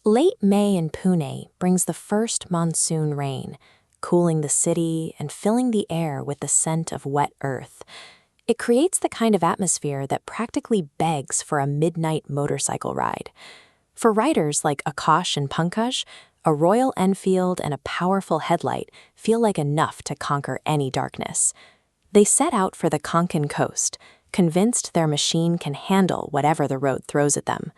Late May in Pune brings the first monsoon rain, cooling the city and filling the air with the scent of wet earth. It creates the kind of atmosphere that practically begs for a midnight motorcycle ride. For riders like Akash and Pankaj, a Royal Enfield and a powerful headlight feel like enough to conquer any darkness. They set out for the Konkan coast, convinced their machine can handle whatever the road throws at them.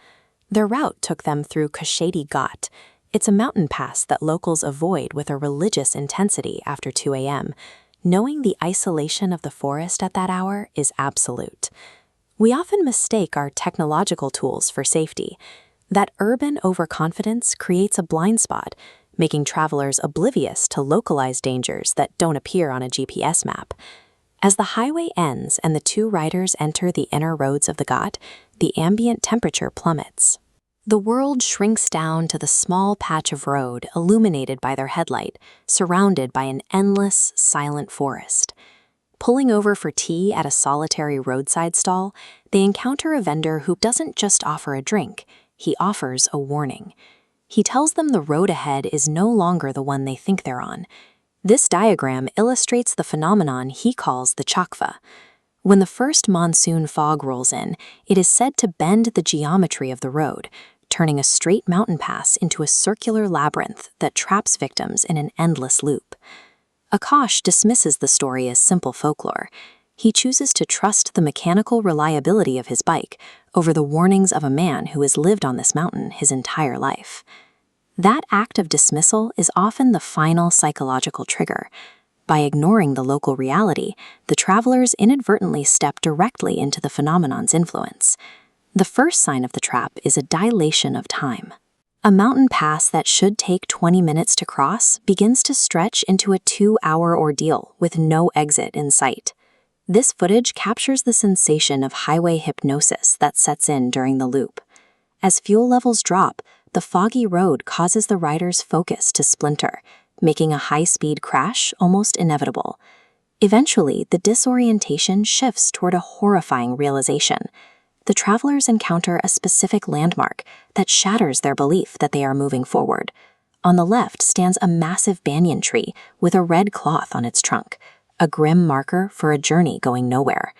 Their route took them through Koshete Ghat. It's a mountain pass that locals avoid with a religious intensity after 2 a.m., knowing the isolation of the forest at that hour is absolute. We often mistake our technological tools for safety. That urban overconfidence creates a blind spot, making travelers oblivious to localized dangers that don't appear on a GPS map. As the highway ends and the two riders enter the inner roads of the Ghat, the ambient temperature plummets. The world shrinks down to the small patch of road illuminated by their headlight, surrounded by an endless, silent forest. Pulling over for tea at a solitary roadside stall, they encounter a vendor who doesn't just offer a drink, he offers a warning. He tells them the road ahead is no longer the one they think they're on. This diagram illustrates the phenomenon he calls the Chakva. When the first monsoon fog rolls in, it is said to bend the geometry of the road, turning a straight mountain pass into a circular labyrinth that traps victims in an endless loop. Akash dismisses the story as simple folklore. He chooses to trust the mechanical reliability of his bike over the warnings of a man who has lived on this mountain his entire life. That act of dismissal is often the final psychological trigger. By ignoring the local reality, the travelers inadvertently step directly into the phenomenon's influence. The first sign of the trap is a dilation of time. A mountain pass that should take 20 minutes to cross begins to stretch into a 2-hour ordeal with no exit in sight. This footage captures the sensation of highway hypnosis that sets in during the loop. As fuel levels drop, the foggy road causes the rider's focus to splinter, making a high-speed crash almost inevitable. Eventually, the disorientation shifts toward a horrifying realization. The travelers encounter a specific landmark that shatters their belief that they are moving forward. On the left stands a massive banyan tree with a red cloth on its trunk, a grim marker for a journey going nowhere.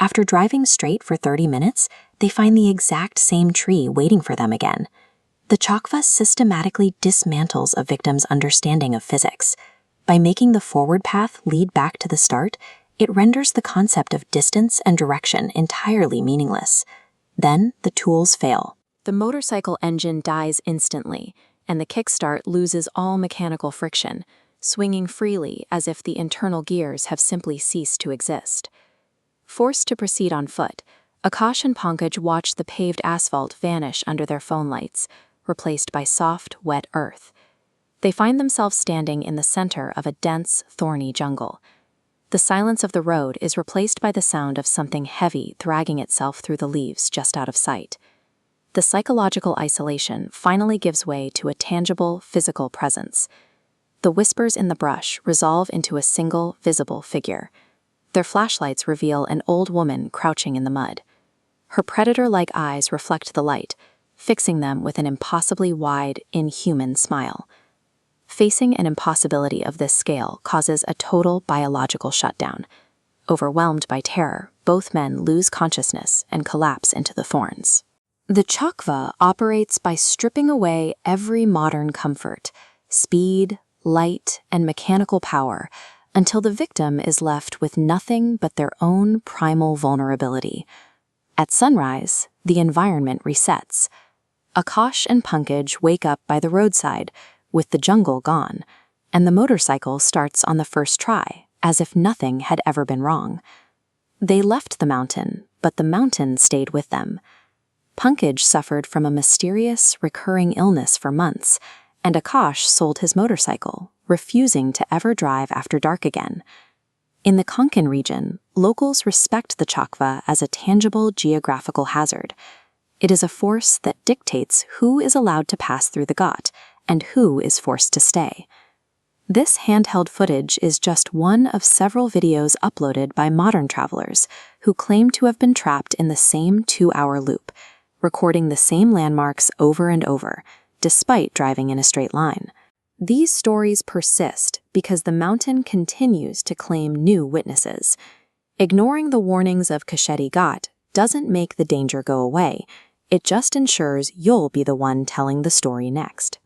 After driving straight for 30 minutes, they find the exact same tree waiting for them again. The Chakva systematically dismantles a victim's understanding of physics. By making the forward path lead back to the start, it renders the concept of distance and direction entirely meaningless. Then the tools fail. The motorcycle engine dies instantly, and the kickstart loses all mechanical friction, swinging freely as if the internal gears have simply ceased to exist. Forced to proceed on foot, Akash and Pankaj watch the paved asphalt vanish under their phone lights, replaced by soft, wet earth. They find themselves standing in the center of a dense, thorny jungle. The silence of the road is replaced by the sound of something heavy dragging itself through the leaves just out of sight. The psychological isolation finally gives way to a tangible, physical presence. The whispers in the brush resolve into a single, visible figure. Their flashlights reveal an old woman crouching in the mud. Her predator-like eyes reflect the light, fixing them with an impossibly wide, inhuman smile. Facing an impossibility of this scale causes a total biological shutdown. Overwhelmed by terror, both men lose consciousness and collapse into the thorns. The Chakva operates by stripping away every modern comfort, speed, light, and mechanical power, until the victim is left with nothing but their own primal vulnerability. At sunrise, the environment resets. Akash and Pankaj wake up by the roadside, with the jungle gone, and the motorcycle starts on the first try, as if nothing had ever been wrong. They left the mountain, but the mountain stayed with them. Pankaj suffered from a mysterious, recurring illness for months, and Akash sold his motorcycle, refusing to ever drive after dark again. In the Konkan region, locals respect the Chakva as a tangible geographical hazard. It is a force that dictates who is allowed to pass through the Ghat and who is forced to stay. This handheld footage is just one of several videos uploaded by modern travelers who claim to have been trapped in the same 2-hour loop, recording the same landmarks over and over, despite driving in a straight line. These stories persist because the mountain continues to claim new witnesses. Ignoring the warnings of Koshete Ghat doesn't make the danger go away. It just ensures you'll be the one telling the story next.